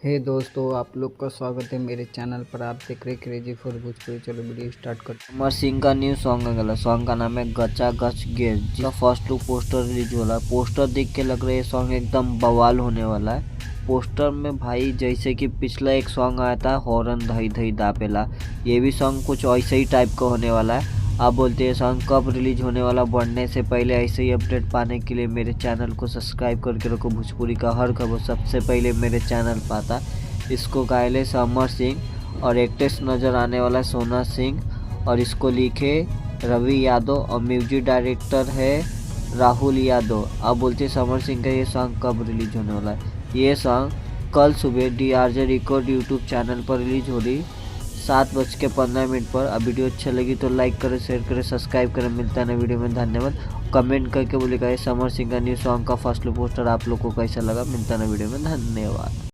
हे दोस्तों, आप लोग का स्वागत है मेरे चैनल पर। आप देख रहे क्रेजी फॉर भोजपुरी। चलो वीडियो स्टार्ट करते अमर सिंह का न्यू सॉन्ग आ गया। सॉन्ग का नाम है गचा गच गेर, जिसका फर्स्ट लुक पोस्टर रिलीज हो रहा है। पोस्टर देख के लग रहा है ये सॉन्ग एकदम बवाल होने वाला है। पोस्टर में भाई जैसे कि पिछला एक सॉन्ग आया था हॉर्न धई धई दापेला, ये भी सॉन्ग कुछ ऐसे ही टाइप का होने वाला है। आप बोलते हैं सॉन्ग कब रिलीज होने वाला, बढ़ने से पहले ऐसे ही अपडेट पाने के लिए मेरे चैनल को सब्सक्राइब करके रखो। भोजपुरी का हर खबर सबसे पहले मेरे चैनल पाता। इसको गायले अमर सिंह और एक्ट्रेस नज़र आने वाला सोना सिंह, और इसको लिखे रवि यादव और म्यूजिक डायरेक्टर है राहुल यादव। आप बोलते हैं समर सिंह का ये सॉन्ग कब रिलीज होने वाला है? ये सॉन्ग कल सुबह DRJ रिकॉर्ड यूट्यूब चैनल पर रिलीज हो रही 7:15 पर। अब वीडियो अच्छा लगी तो लाइक करें, शेयर करें, सब्सक्राइब करें। मिलता है ना वीडियो में, धन्यवाद। कमेंट करके बोलिएगा समर सिंह का न्यू सॉन्ग का फर्स्ट लुक पोस्टर आप लोग को कैसा लगा। मिलता है ना वीडियो में, धन्यवाद।